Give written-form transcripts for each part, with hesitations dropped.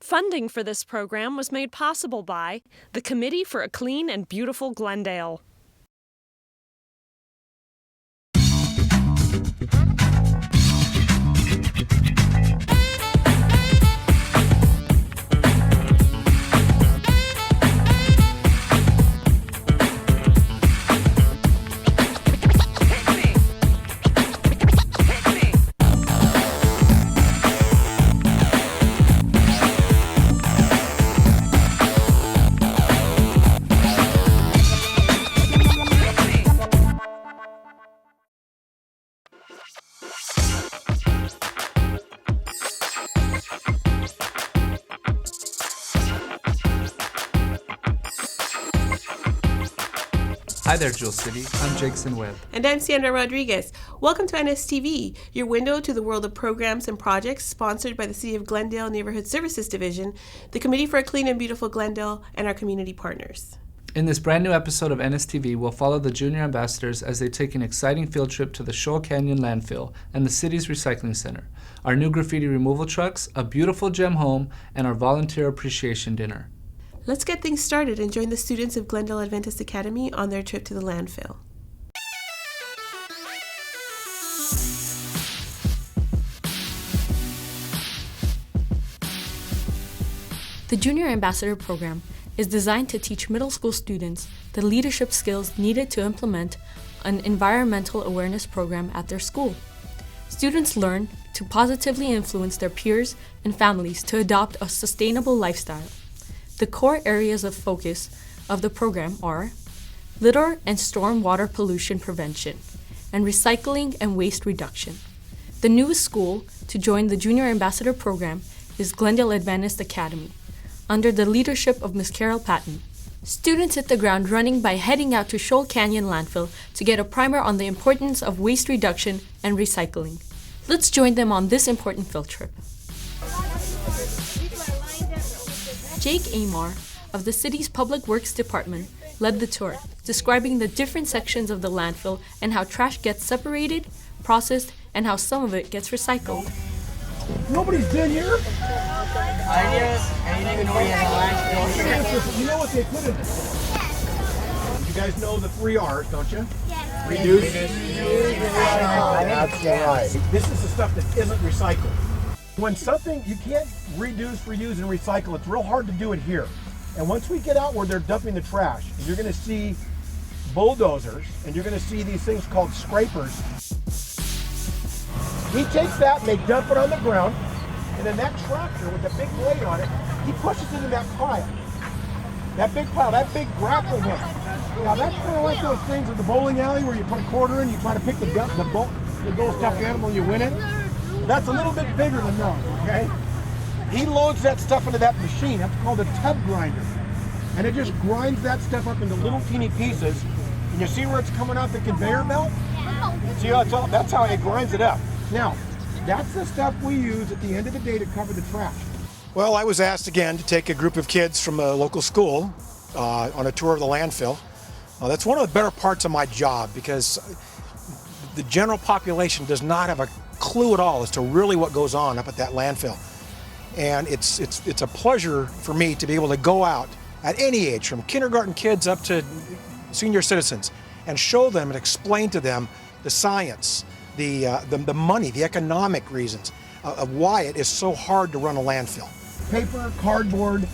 Funding for this program was made possible by the Committee for a Clean and Beautiful Glendale. Hi there, Jewel City. I'm Jakeson Webb. And I'm Sandra Rodriguez. Welcome to NSTV, your window to the world of programs and projects sponsored by the City of Glendale Neighborhood Services Division, the Committee for a Clean and Beautiful Glendale, and our community partners. In this brand new episode of NSTV, we'll follow the junior ambassadors as they take an exciting field trip to the Shoal Canyon landfill and the city's recycling center, our new graffiti removal trucks, a beautiful gem home, and our volunteer appreciation dinner. Let's get things started and join the students of Glendale Adventist Academy on their trip to the landfill. The Junior Ambassador Program is designed to teach middle school students the leadership skills needed to implement an environmental awareness program at their school. Students learn to positively influence their peers and families to adopt a sustainable lifestyle. The core areas of focus of the program are litter and storm water pollution prevention, and recycling and waste reduction. The newest school to join the Junior Ambassador Program is Glendale Adventist Academy, under the leadership of Ms. Carol Patton. Students hit the ground running by heading out to Shoal Canyon landfill to get a primer on the importance of waste reduction and recycling. Let's join them on this important field trip. Jake Amar of the city's Public Works Department led the tour, describing the different sections of the landfill and how trash gets separated, processed, and how some of it gets recycled. Nobody's been here? I didn't even know we had a landfill. You know what they put in this? You guys know the 3 R's, don't you? Yes. Reduce. That's right. This is the stuff that isn't recycled. When something, you can't reduce, reuse, and recycle, it's real hard to do it here. And once we get out where they're dumping the trash, you're going to see bulldozers, and you're going to see these things called scrapers. He takes that and they dump it on the ground, and then that tractor with the big blade on it, he pushes it in that pile. That big pile, that big grappling hook. Now that's kind of like those things at the bowling alley where you put a quarter in, you try to pick the bull stuffed animal, and you win it. That's a little bit bigger than those, okay? He loads that stuff into that machine. That's called a tub grinder. And it just grinds that stuff up into little teeny pieces. And you see where it's coming out the conveyor belt? See how that's how it grinds it up. Now, that's the stuff we use at the end of the day to cover the trash. Well, I was asked again to take a group of kids from a local school on a tour of the landfill. That's one of the better parts of my job because the general population does not have a clue at all as to really what goes on up at that landfill. And it's a pleasure for me to be able to go out at any age, from kindergarten kids up to senior citizens, and show them and explain to them the science, the money, the economic reasons of why it is so hard to run a landfill. Paper, cardboard,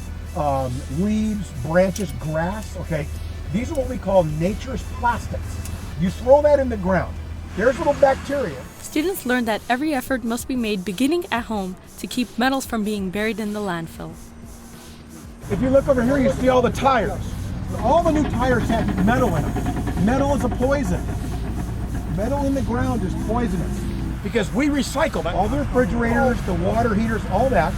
leaves, branches, grass, okay? These are what we call nature's plastics. You throw that in the ground, there's little bacteria. Students learned that every effort must be made beginning at home to keep metals from being buried in the landfill. If you look over here, you see all the tires. All the new tires have metal in them. Metal is a poison. Metal in the ground is poisonous because we recycle all the refrigerators, the water heaters, all that.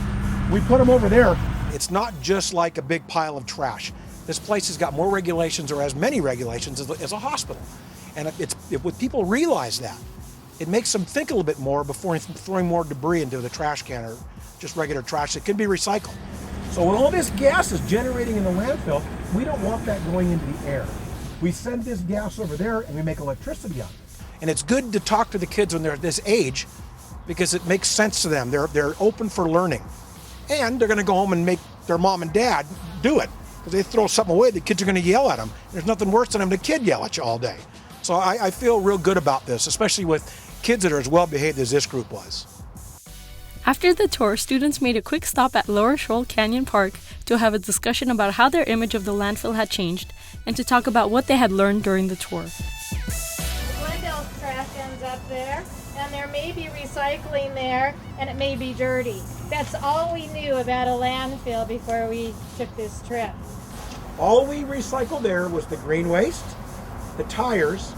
We put them over there. It's not just like a big pile of trash. This place has got more regulations, or as many regulations as a hospital. And when people realize that, it makes them think a little bit more before throwing more debris into the trash can or just regular trash that can be recycled. So when all this gas is generating in the landfill, we don't want that going into the air. We send this gas over there and we make electricity out of it. And it's good to talk to the kids when they're at this age because it makes sense to them. They're open for learning. And they're going to go home and make their mom and dad do it. Because they throw something away, the kids are going to yell at them. There's nothing worse than having a kid yell at you all day. So I feel real good about this, especially with kids that are as well behaved as this group was. After the tour, students made a quick stop at Lower Shoal Canyon Park to have a discussion about how their image of the landfill had changed and to talk about what they had learned during the tour. Glendale's trash ends up there, and there may be recycling there, and it may be dirty. That's all we knew about a landfill before we took this trip. All we recycled there was the green waste, the tires,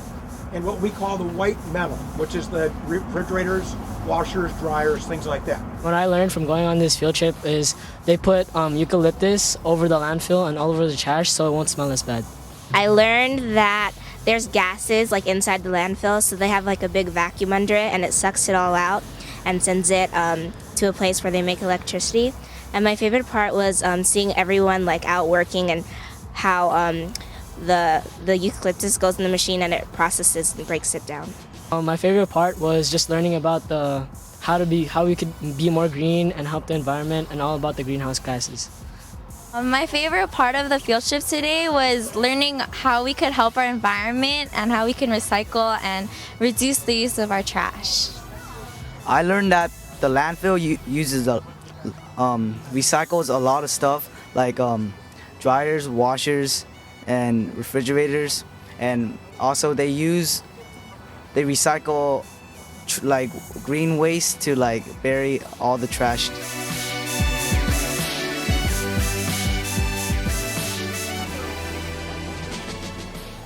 and what we call the white metal, which is the refrigerators, washers, dryers, things like that. What I learned from going on this field trip is they put eucalyptus over the landfill and all over the trash so it won't smell as bad. I learned that there's gases like inside the landfill, so they have like a big vacuum under it and it sucks it all out and sends it to a place where they make electricity. And my favorite part was seeing everyone like out working and how the eucalyptus goes in the machine and it processes and breaks it down. My favorite part was just learning about how we could be more green and help the environment and all about the greenhouse gases. My favorite part of the field trip today was learning how we could help our environment and how we can recycle and reduce the use of our trash. I learned that the landfill recycles a lot of stuff like dryers, washers, and refrigerators, and also they recycle like green waste to like bury all the trash.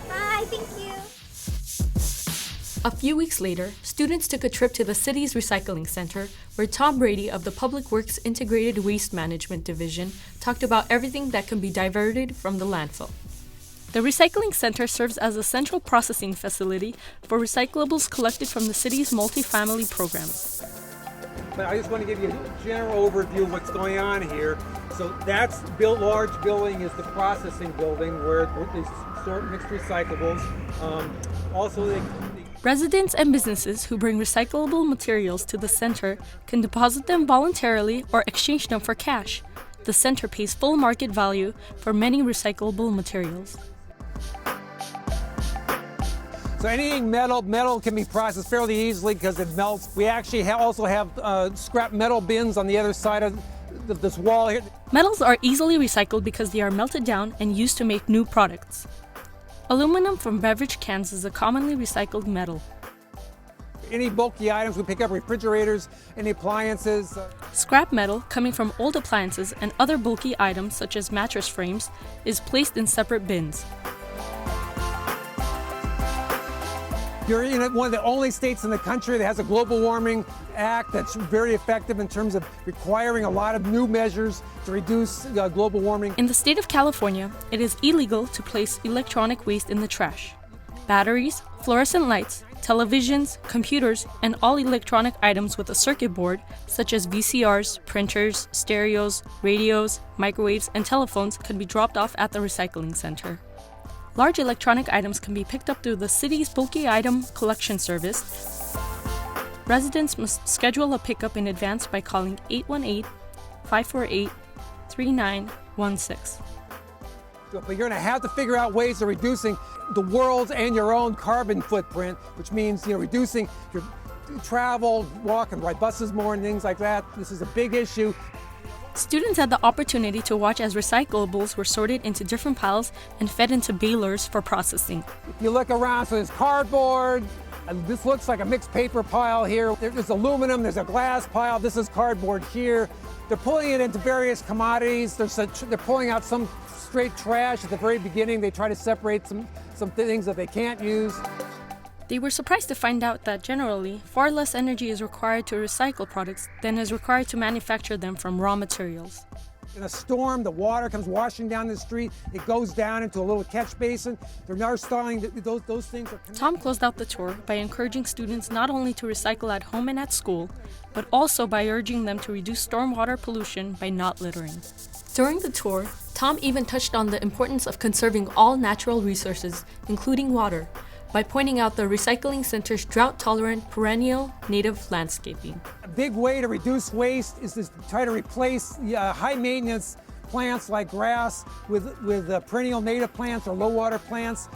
Hi, thank you. A few weeks later, students took a trip to the city's recycling center, where Tom Brady of the Public Works Integrated Waste Management Division talked about everything that can be diverted from the landfill. The recycling center serves as a central processing facility for recyclables collected from the city's multifamily programs. But I just want to give you a general overview of what's going on here. So that's large building is the processing building where they sort mixed recyclables. Residents and businesses who bring recyclable materials to the center can deposit them voluntarily or exchange them for cash. The center pays full market value for many recyclable materials. So anything metal can be processed fairly easily because it melts. We actually also have scrap metal bins on the other side of this wall here. Metals are easily recycled because they are melted down and used to make new products. Aluminum from beverage cans is a commonly recycled metal. Any bulky items, we pick up refrigerators, any appliances. Scrap metal, coming from old appliances and other bulky items such as mattress frames, is placed in separate bins. You're in one of the only states in the country that has a global warming act that's very effective in terms of requiring a lot of new measures to reduce global warming. In the state of California, it is illegal to place electronic waste in the trash. Batteries, fluorescent lights, televisions, computers, and all electronic items with a circuit board, such as VCRs, printers, stereos, radios, microwaves, and telephones, can be dropped off at the recycling center. Large electronic items can be picked up through the city's bulky item collection service. Residents must schedule a pickup in advance by calling 818-548-3916. But you're going to have to figure out ways of reducing the world's and your own carbon footprint, which means reducing your travel, walk and ride buses more and things like that. This is a big issue. Students had the opportunity to watch as recyclables were sorted into different piles and fed into balers for processing. If you look around, so there's cardboard, and this looks like a mixed paper pile here. There's aluminum, there's a glass pile, this is cardboard here. They're pulling it into various commodities. They're pulling out some straight trash at the very beginning. They try to separate some things that they can't use. They were surprised to find out that generally, far less energy is required to recycle products than is required to manufacture them from raw materials. In a storm, the water comes washing down the street. It goes down into a little catch basin. They're now installing those things. Tom closed out the tour by encouraging students not only to recycle at home and at school, but also by urging them to reduce stormwater pollution by not littering. During the tour, Tom even touched on the importance of conserving all natural resources, including water. by pointing out the Recycling Center's drought-tolerant perennial native landscaping. A big way to reduce waste is to try to replace high-maintenance plants like grass with perennial native plants or low-water plants.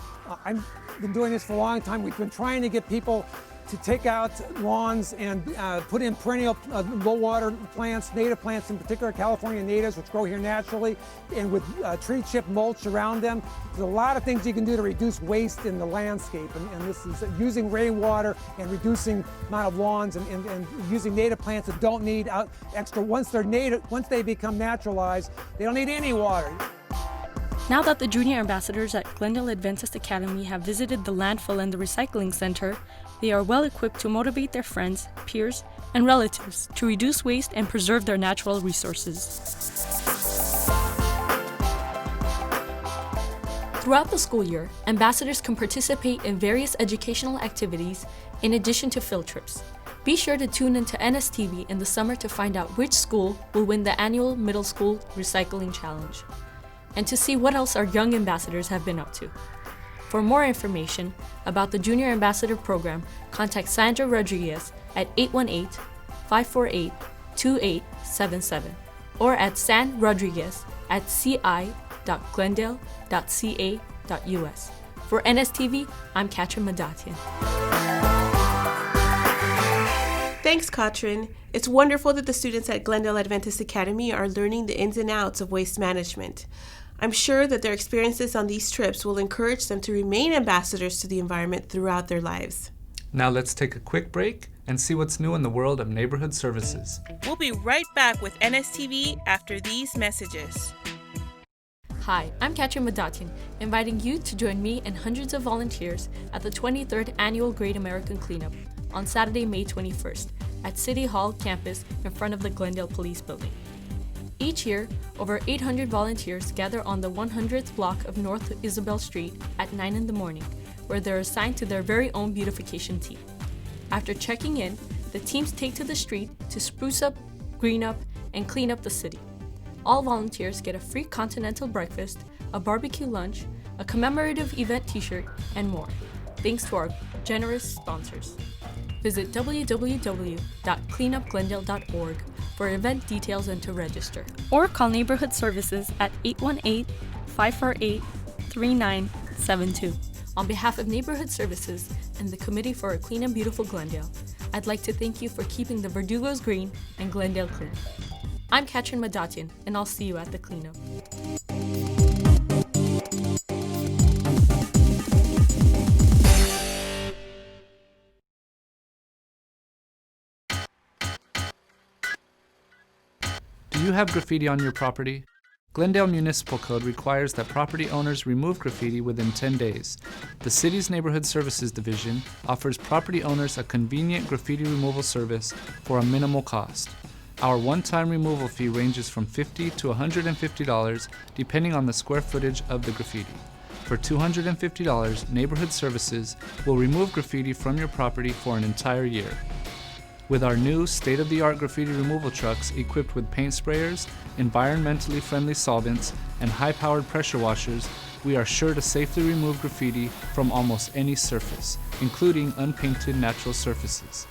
I've been doing this for a long time. We've been trying to get people to take out lawns and put in perennial low-water plants, native plants, in particular California natives, which grow here naturally, and with tree chip mulch around them. There's a lot of things you can do to reduce waste in the landscape, and this is using rainwater and reducing amount of lawns and using native plants that don't need extra. Once they become naturalized, they don't need any water. Now that the junior ambassadors at Glendale Adventist Academy have visited the landfill and the recycling center, they are well equipped to motivate their friends, peers, and relatives to reduce waste and preserve their natural resources. Throughout the school year, ambassadors can participate in various educational activities in addition to field trips. Be sure to tune into NSTV in the summer to find out which school will win the annual Middle School Recycling Challenge, and to see what else our young ambassadors have been up to. For more information about the Junior Ambassador Program, contact Sandra Rodriguez at 818-548-2877 or at sandrodriguez@ci.glendale.ca.us. For NSTV, I'm Katrin Madatian. Thanks, Katrin. It's wonderful that the students at Glendale Adventist Academy are learning the ins and outs of waste management. I'm sure that their experiences on these trips will encourage them to remain ambassadors to the environment throughout their lives. Now let's take a quick break and see what's new in the world of neighborhood services. We'll be right back with NSTV after these messages. Hi, I'm Katrin Madatian, inviting you to join me and hundreds of volunteers at the 23rd Annual Great American Cleanup on Saturday, May 21st at City Hall campus in front of the Glendale Police Building. Each year, over 800 volunteers gather on the 100th block of North Isabel Street at 9 in the morning, where they're assigned to their very own beautification team. After checking in, the teams take to the street to spruce up, green up, and clean up the city. All volunteers get a free continental breakfast, a barbecue lunch, a commemorative event t-shirt, and more, thanks to our generous sponsors. Visit www.cleanupglendale.org for event details and to register. Or call Neighborhood Services at 818-548-3972. On behalf of Neighborhood Services and the Committee for a Clean and Beautiful Glendale, I'd like to thank you for keeping the Verdugos green and Glendale clean. I'm Katrin Madatian, and I'll see you at the cleanup. Do you have graffiti on your property? Glendale Municipal Code requires that property owners remove graffiti within 10 days. The city's Neighborhood Services Division offers property owners a convenient graffiti removal service for a minimal cost. Our one-time removal fee ranges from $50 to $150 depending on the square footage of the graffiti. For $250, Neighborhood Services will remove graffiti from your property for an entire year. With our new state-of-the-art graffiti removal trucks equipped with paint sprayers, environmentally friendly solvents, and high-powered pressure washers, we are sure to safely remove graffiti from almost any surface, including unpainted natural surfaces.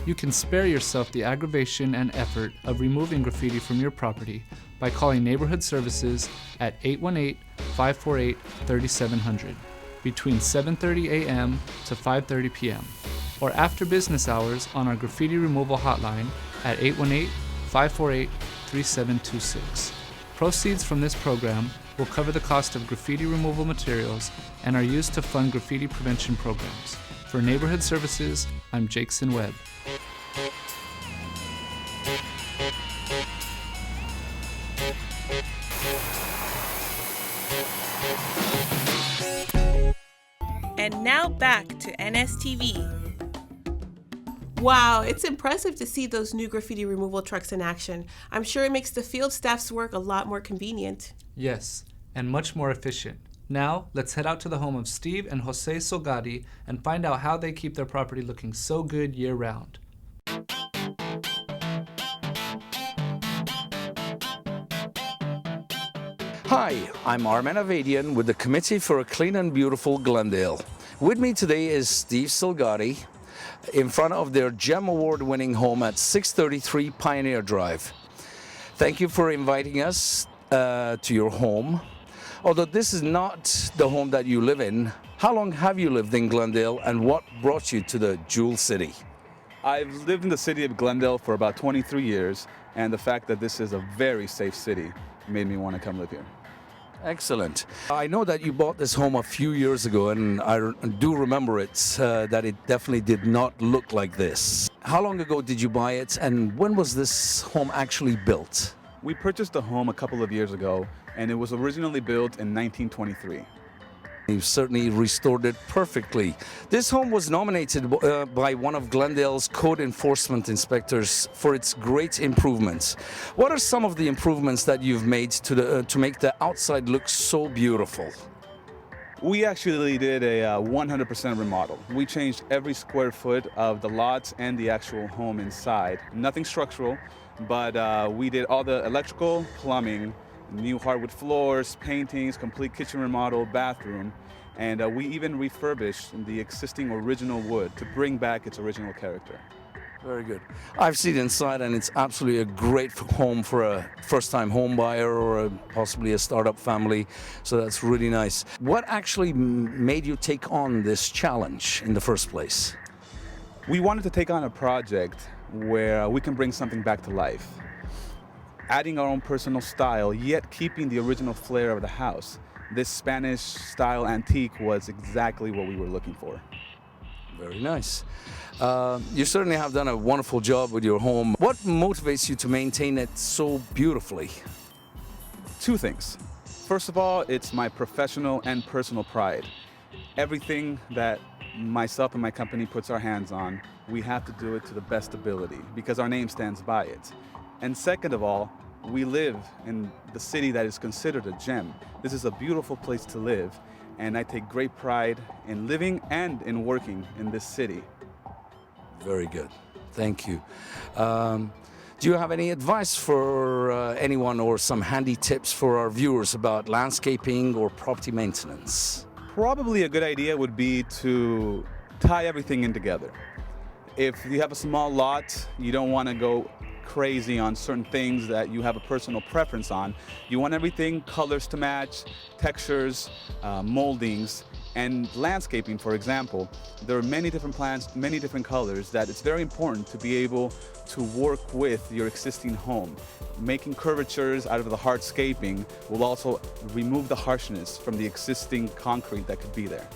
You can spare yourself the aggravation and effort of removing graffiti from your property by calling Neighborhood Services at 818-548-3700 between 7:30 a.m. to 5:30 p.m. or after business hours on our graffiti removal hotline at 818-548-3726. Proceeds from this program will cover the cost of graffiti removal materials and are used to fund graffiti prevention programs. For Neighborhood Services, I'm Jakeson Webb. And now back to NSTV. Wow, it's impressive to see those new graffiti removal trucks in action. I'm sure it makes the field staff's work a lot more convenient. Yes, and much more efficient. Now, let's head out to the home of Steve and Jose Sogadi and find out how they keep their property looking so good year-round. Hi, I'm Armen Avedian with the Committee for a Clean and Beautiful Glendale. With me today is Steve Salgati in front of their GEM Award-winning home at 633 Pioneer Drive. Thank you for inviting us to your home. Although this is not the home that you live in, how long have you lived in Glendale and what brought you to the Jewel City? I've lived in the city of Glendale for about 23 years, and the fact that this is a very safe city made me want to come live here. Excellent. I know that you bought this home a few years ago, and I do remember it, that it definitely did not look like this. How long ago did you buy it, and when was this home actually built? We purchased the home a couple of years ago, and it was originally built in 1923. You've certainly restored it perfectly. This home was nominated by one of Glendale's code enforcement inspectors for its great improvements. What are some of the improvements that you've made to make the outside look so beautiful? We actually did a 100% remodel. We changed every square foot of the lots and the actual home inside. Nothing structural, but we did all the electrical, plumbing, new hardwood floors, paintings, complete kitchen remodel, bathroom, and we even refurbished the existing original wood to bring back its original character. Very good. I've seen inside, and it's absolutely a great home for a first-time home buyer or possibly a startup family, so that's really nice. What actually made you take on this challenge in the first place? We wanted to take on a project where we can bring something back to life, adding our own personal style, yet keeping the original flair of the house. This Spanish-style antique was exactly what we were looking for. Very nice. You certainly have done a wonderful job with your home. What motivates you to maintain it so beautifully? Two things. First of all, it's my professional and personal pride. Everything that myself and my company puts our hands on, we have to do it to the best ability because our name stands by it. And second of all, we live in the city that is considered a gem. This is a beautiful place to live, and I take great pride in living and in working in this city. Very good. Thank you. Do you have any advice for anyone or some handy tips for our viewers about landscaping or property maintenance? Probably a good idea would be to tie everything in together. If you have a small lot, you don't want to go crazy on certain things that you have a personal preference on. You want everything, colors to match, textures, moldings, and landscaping, for example. There are many different plants, many different colors that it's very important to be able to work with your existing home. Making curvatures out of the hardscaping will also remove the harshness from the existing concrete that could be there.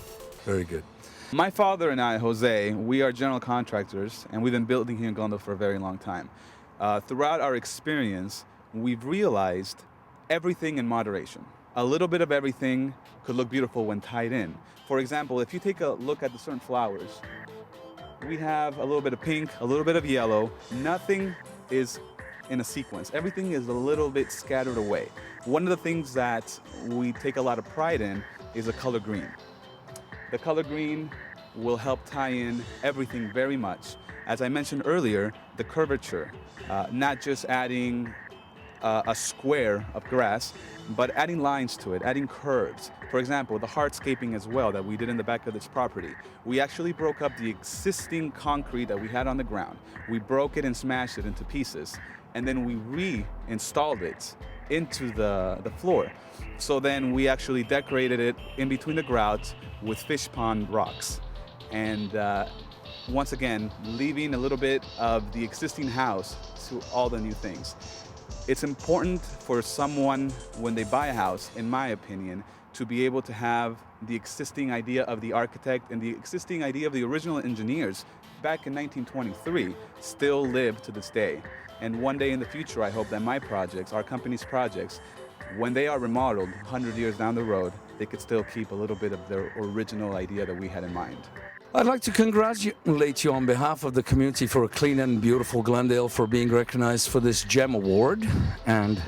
Very good. My father and I, Jose, we are general contractors, and we've been building here in Glendale for a very long time. Throughout our experience, we've realized everything in moderation. A little bit of everything could look beautiful when tied in. For example, if you take a look at the certain flowers, we have a little bit of pink, a little bit of yellow. Nothing is in a sequence. Everything is a little bit scattered away. One of the things that we take a lot of pride in is the color green. The color green will help tie in everything very much. As I mentioned earlier, the curvature, not just adding a square of grass, but adding lines to it, adding curves. For example, the hardscaping as well that we did in the back of this property. We actually broke up the existing concrete that we had on the ground. We broke it and smashed it into pieces, and then we reinstalled it into the floor. So then we actually decorated it in between the grouts with fish pond rocks. And once again, leaving a little bit of the existing house to all the new things. It's important for someone, when they buy a house, in my opinion, to be able to have the existing idea of the architect and the existing idea of the original engineers back in 1923 still live to this day. And one day in the future, I hope that my projects, our company's projects, when they are remodeled 100 years down the road, they could still keep a little bit of their original idea that we had in mind. I'd like to congratulate you on behalf of the community for a clean and beautiful Glendale for being recognized for this GEM Award. And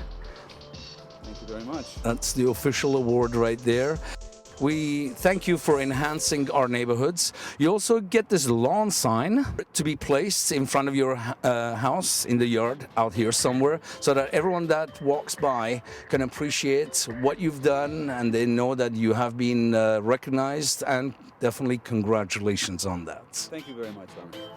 thank you very much. That's the official award right there. We thank you for enhancing our neighborhoods. You also get this lawn sign to be placed in front of your house in the yard out here somewhere, so that everyone that walks by can appreciate what you've done and they know that you have been recognized and definitely congratulations on that. Thank you very much, Armin.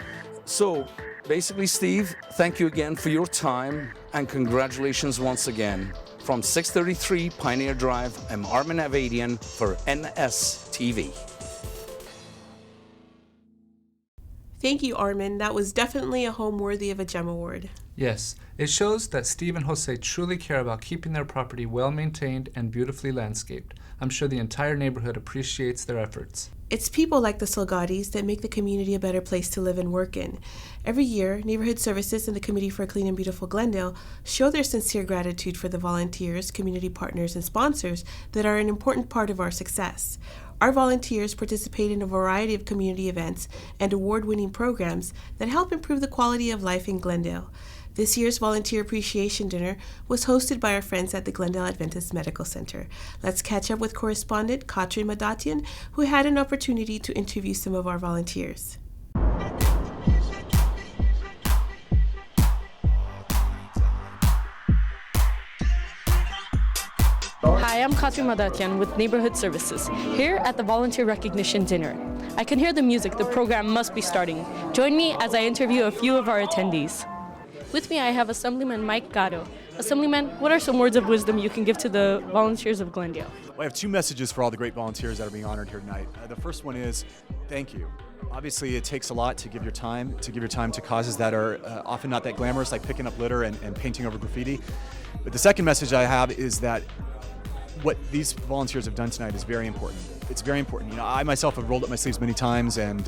So, basically, Steve, thank you again for your time and congratulations once again. From 633 Pioneer Drive, I'm Armin Avadian for NSTV. Thank you, Armin. That was definitely a home worthy of a GEM Award. Yes, it shows that Steve and Jose truly care about keeping their property well maintained and beautifully landscaped. I'm sure the entire neighborhood appreciates their efforts. It's people like the Salgatis that make the community a better place to live and work in. Every year, Neighborhood Services and the Committee for a Clean and Beautiful Glendale show their sincere gratitude for the volunteers, community partners, and sponsors that are an important part of our success. Our volunteers participate in a variety of community events and award-winning programs that help improve the quality of life in Glendale. This year's Volunteer Appreciation Dinner was hosted by our friends at the Glendale Adventist Medical Center. Let's catch up with correspondent Katrin Madatian, who had an opportunity to interview some of our volunteers. Hi, I'm Katrin Madatian with Neighborhood Services, here at the Volunteer Recognition Dinner. I can hear the music, the program must be starting. Join me as I interview a few of our attendees. With me, I have Assemblyman Mike Gatto. Assemblyman, what are some words of wisdom you can give to the volunteers of Glendale? Well, I have two messages for all the great volunteers that are being honored here tonight. The first one is, thank you. Obviously, it takes a lot to give your time to causes that are often not that glamorous, like picking up litter and painting over graffiti. But the second message I have is that what these volunteers have done tonight is very important. It's very important. You know, I myself have rolled up my sleeves many times and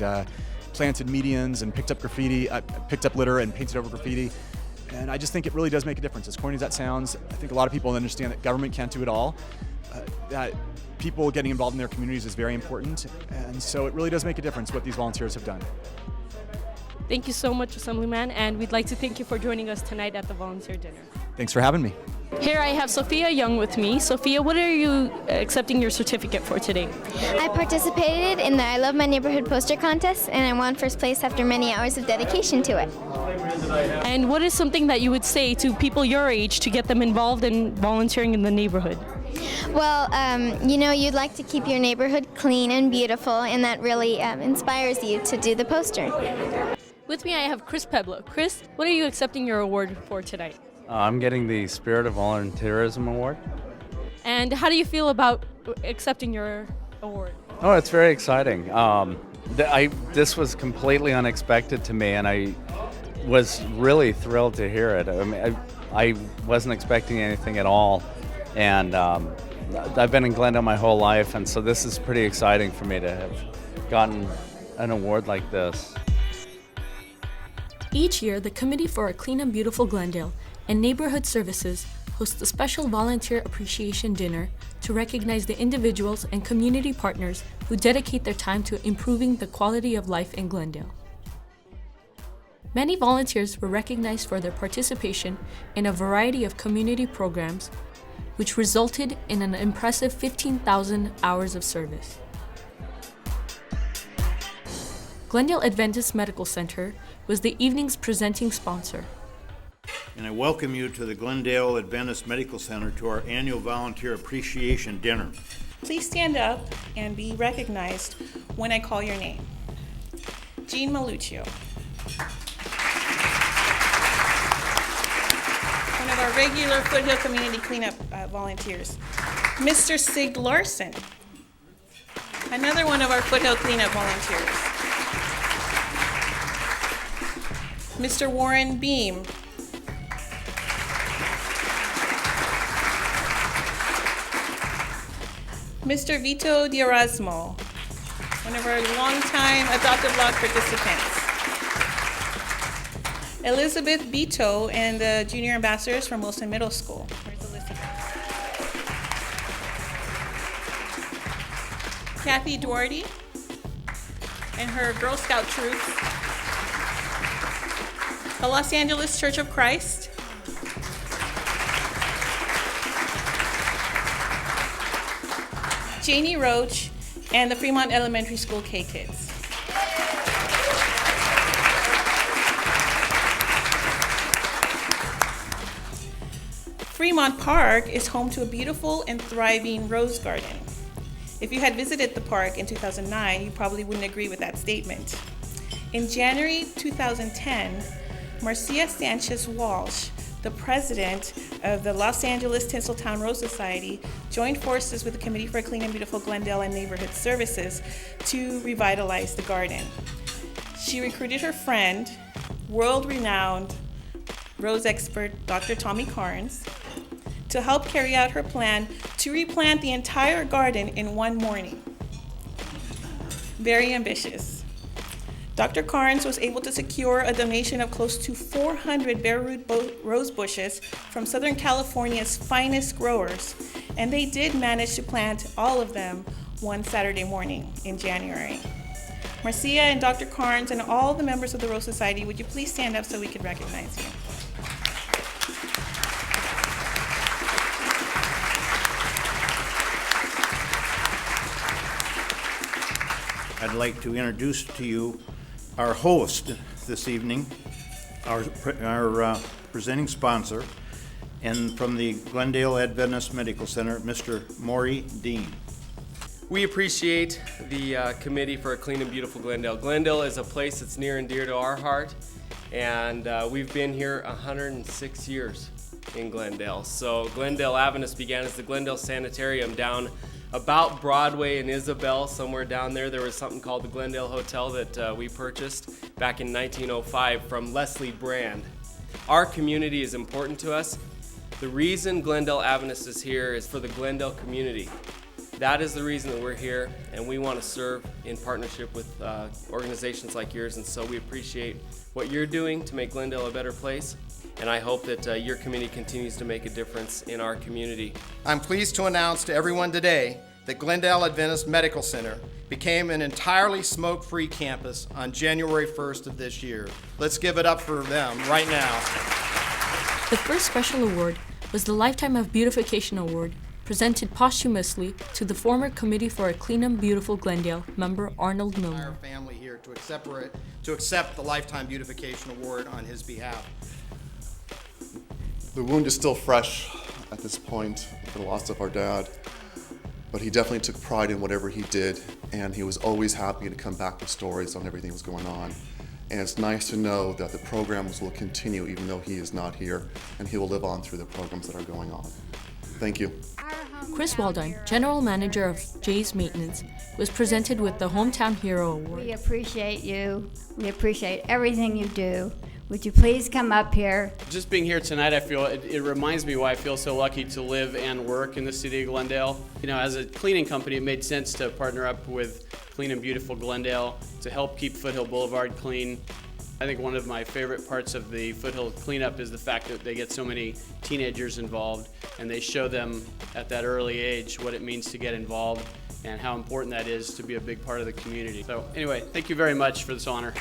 planted medians and picked up graffiti, picked up litter and painted over graffiti. And I just think it really does make a difference. As corny as that sounds, I think a lot of people understand that government can't do it all, that people getting involved in their communities is very important. And so it really does make a difference what these volunteers have done. Thank you so much, Assemblyman, and we'd like to thank you for joining us tonight at the Volunteer Dinner. Thanks for having me. Here I have Sophia Young with me. Sophia, what are you accepting your certificate for today? I participated in the I Love My Neighborhood poster contest, and I won first place after many hours of dedication to it. And what is something that you would say to people your age to get them involved in volunteering in the neighborhood? Well, you know, you'd like to keep your neighborhood clean and beautiful, and that really inspires you to do the poster. With me, I have Chris Peblo. Chris, what are you accepting your award for tonight? I'm getting the Spirit of Volunteerism Award. And how do you feel about accepting your award? Oh, it's very exciting. This was completely unexpected to me, and I was really thrilled to hear it. I mean, I wasn't expecting anything at all, and I've been in Glendale my whole life, and so this is pretty exciting for me to have gotten an award like this. Each year, the Committee for a Clean and Beautiful Glendale and Neighborhood Services hosts a special Volunteer Appreciation Dinner to recognize the individuals and community partners who dedicate their time to improving the quality of life in Glendale. Many volunteers were recognized for their participation in a variety of community programs, which resulted in an impressive 15,000 hours of service. Glendale Adventist Medical Center was the evening's presenting sponsor. And I welcome you to the Glendale Adventist Medical Center to our annual Volunteer Appreciation Dinner. Please stand up and be recognized when I call your name. Jean Maluccio. One of our regular Foothill Community Cleanup volunteers. Mr. Sig Larson. Another one of our Foothill Cleanup volunteers. Mr. Warren Beam. Mr. Vito D'Erasmo, one of our longtime adoptive lodge participants. Elizabeth Vito and the junior ambassadors from Wilson Middle School. Where's Elizabeth? Kathy Doherty and her Girl Scout troop. The Los Angeles Church of Christ. Janie Roach, and the Fremont Elementary School K-Kids. Fremont Park is home to a beautiful and thriving rose garden. If you had visited the park in 2009, you probably wouldn't agree with that statement. In January 2010, Marcia Sanchez Walsh, the president of the Los Angeles Tinseltown Rose Society, joined forces with the Committee for a Clean and Beautiful Glendale and Neighborhood Services to revitalize the garden. She recruited her friend, world-renowned rose expert Dr. Tommy Carnes, to help carry out her plan to replant the entire garden in one morning. Very ambitious. Dr. Carnes was able to secure a donation of close to 400 bare root rose bushes from Southern California's finest growers, and they did manage to plant all of them one Saturday morning in January. Marcia and Dr. Carnes and all the members of the Rose Society, would you please stand up so we could recognize you? I'd like to introduce to you our host this evening, our presenting sponsor, and from the Glendale Adventist Medical Center, Mr. Maury Dean. We appreciate the Committee for a Clean and Beautiful Glendale. Glendale is a place that's near and dear to our heart, and we've been here 106 years in Glendale. So Glendale Adventist began as the Glendale Sanitarium down about Broadway and Isabel, somewhere down there. There was something called the Glendale Hotel that we purchased back in 1905 from Leslie Brand. Our community is important to us. The reason Glendale Adventist is here is for the Glendale community. That is the reason that we're here, and we want to serve in partnership with organizations like yours, and so we appreciate what you're doing to make Glendale a better place, and I hope that your committee continues to make a difference in our community. I'm pleased to announce to everyone today that Glendale Adventist Medical Center became an entirely smoke-free campus on January 1st of this year. Let's give it up for them right now. The first special award was the Lifetime of Beautification Award, presented posthumously to the former Committee for a Clean and Beautiful Glendale member Arnold Milner. Our family here to accept the Lifetime Beautification Award on his behalf. The wound is still fresh at this point for the loss of our dad, but he definitely took pride in whatever he did, and he was always happy to come back with stories on everything that was going on. And it's nice to know that the programs will continue even though he is not here, and he will live on through the programs that are going on. Thank you. Chris Waldine, General Manager of Jay's Maintenance, was presented with the Hometown Hero Award. We appreciate you. We appreciate everything you do. Would you please come up here? Just being here tonight, I feel it reminds me why I feel so lucky to live and work in the city of Glendale. You know, as a cleaning company, it made sense to partner up with Clean and Beautiful Glendale to help keep Foothill Boulevard clean. I think one of my favorite parts of the Foothill cleanup is the fact that they get so many teenagers involved, and they show them at that early age what it means to get involved and how important that is to be a big part of the community. So anyway, thank you very much for this honor.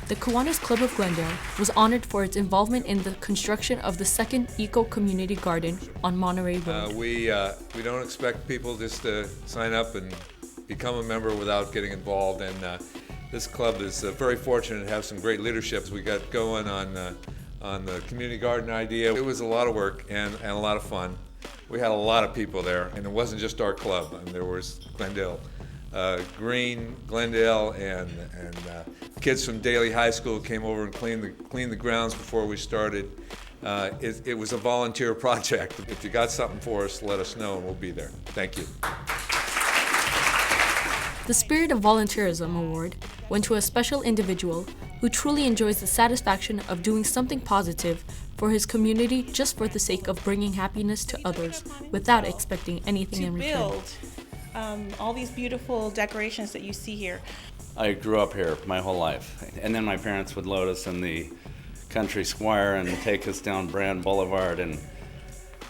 The Kiwanis Club of Glendale was honored for its involvement in the construction of the second Eco-Community Garden on Monterey Road. We don't expect people just to sign up and become a member without getting involved, and this club is very fortunate to have some great leadership we got going on the community garden idea. It was a lot of work and a lot of fun. We had a lot of people there, and it wasn't just our club. I mean, there was Glendale Green, Glendale, and kids from Daly High School came over and cleaned the grounds before we started. It was a volunteer project. If you got something for us, let us know and we'll be there. Thank you. The Spirit of Volunteerism Award went to a special individual who truly enjoys the satisfaction of doing something positive for his community just for the sake of bringing happiness to others without expecting anything in return. To build all these beautiful decorations that you see here. I grew up here my whole life, and then my parents would load us in the Country Squire and take us down Brand Boulevard, and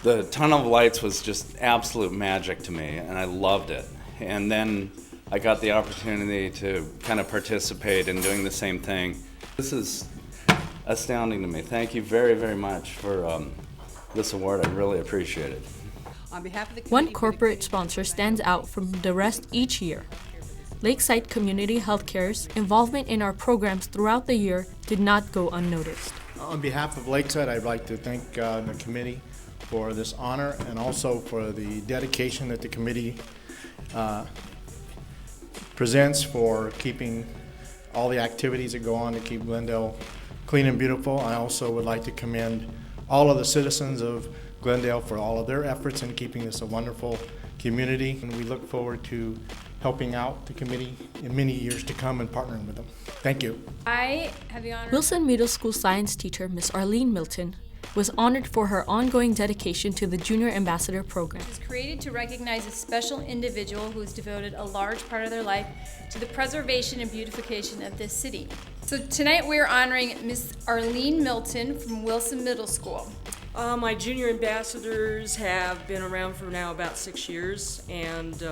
the tunnel of lights was just absolute magic to me, and I loved it. And then I got the opportunity to kind of participate in doing the same thing. This is astounding to me. Thank you very, very much for this award. I really appreciate it. On behalf of the One corporate sponsor stands out from the rest each year. Lakeside Community Healthcare's involvement in our programs throughout the year did not go unnoticed. On behalf of Lakeside, I'd like to thank the committee for this honor and also for the dedication that the committee Presents for keeping all the activities that go on to keep Glendale clean and beautiful. I also would like to commend all of the citizens of Glendale for all of their efforts in keeping this a wonderful community, and we look forward to helping out the committee in many years to come and partnering with them. Thank you. I have the honor. Wilson Middle School science teacher Miss Arlene Milton was honored for her ongoing dedication to the Junior Ambassador Program. It was created to recognize a special individual who has devoted a large part of their life to the preservation and beautification of this city. So tonight we're honoring Miss Arlene Milton from Wilson Middle School. My junior ambassadors have been around for now about 6 years, and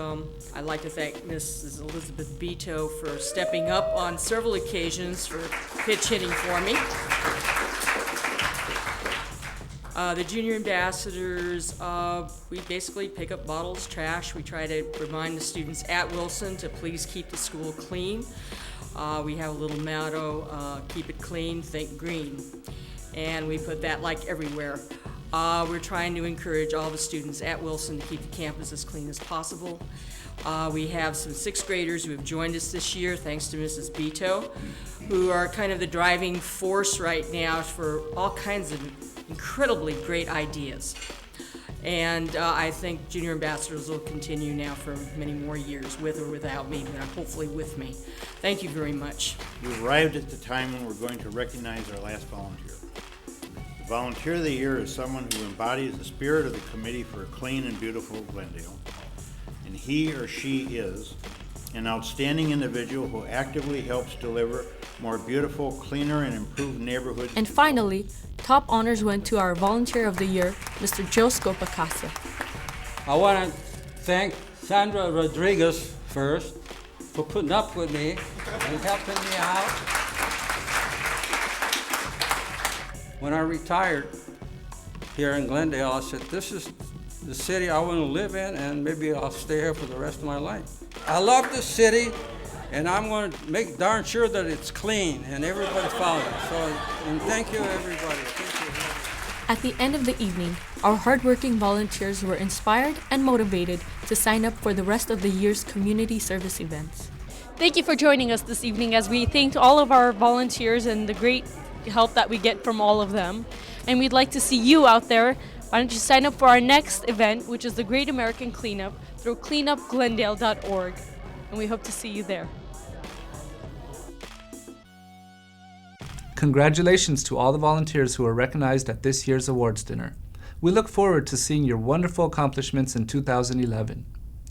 I'd like to thank Mrs. Elizabeth Beto for stepping up on several occasions for pitch hitting for me. The junior ambassadors, we basically pick up bottles, trash. We try to remind the students at Wilson to please keep the school clean. We have a little motto, keep it clean, think green. And we put that like everywhere. We're trying to encourage all the students at Wilson to keep the campus as clean as possible. We have some 6th graders who have joined us this year, thanks to Mrs. Beto, who are kind of the driving force right now for all kinds of incredibly great ideas. And I think junior ambassadors will continue now for many more years, with or without me, but hopefully with me. Thank you very much. You arrived at the time when we're going to recognize our last volunteer. The Volunteer of the Year is someone who embodies the spirit of the Committee for a Clean and Beautiful Glendale. And he or she is an outstanding individual who actively helps deliver more beautiful, cleaner, and improved neighborhoods. And finally, top honors went to our Volunteer of the Year, Mr. Joe Scopacasa. I want to thank Sandra Rodriguez first for putting up with me and helping me out. When I retired here in Glendale, I said, this is the city I want to live in, and maybe I'll stay here for the rest of my life. I love this city, and I'm going to make darn sure that it's clean and everybody follows it. So, and thank you, everybody. Thank you. At the end of the evening, our hardworking volunteers were inspired and motivated to sign up for the rest of the year's community service events. Thank you for joining us this evening as we thanked all of our volunteers and the great help that we get from all of them. And we'd like to see you out there. Why don't you sign up for our next event, which is the Great American Cleanup, through cleanupglendale.org. And we hope to see you there. Congratulations to all the volunteers who were recognized at this year's awards dinner. We look forward to seeing your wonderful accomplishments in 2011.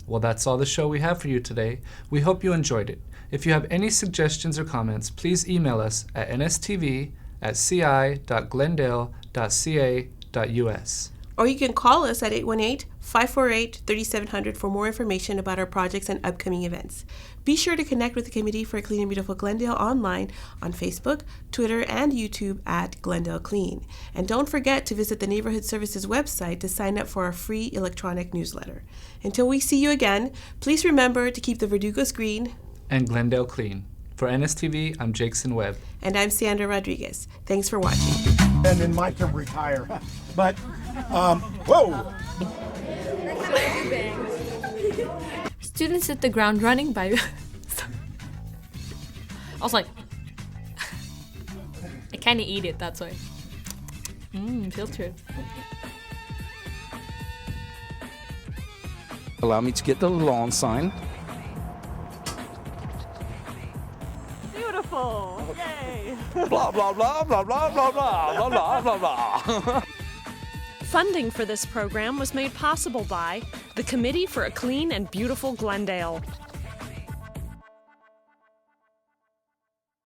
Well, that's all the show we have for you today. We hope you enjoyed it. If you have any suggestions or comments, please email us at nstv@ci.glendale.ca.us. Or you can call us at 818-548-3700 for more information about our projects and upcoming events. Be sure to connect with the Committee for a Clean and Beautiful Glendale online on Facebook, Twitter, and YouTube at Glendale Clean. And don't forget to visit the Neighborhood Services website to sign up for our free electronic newsletter. Until we see you again, please remember to keep the Verdugos green and Glendale clean. For NSTV, I'm Jackson Webb. And I'm Sandra Rodriguez. Thanks for watching. And then my turn retire. But, whoa! Students hit the ground running by... I was like... I kind of eat it, that's why. Filtered. Allow me to get the lawn sign. Beautiful! Yay! Blah, blah, blah, blah, blah, blah, blah, blah, blah, blah, blah. Funding for this program was made possible by the Committee for a Clean and Beautiful Glendale.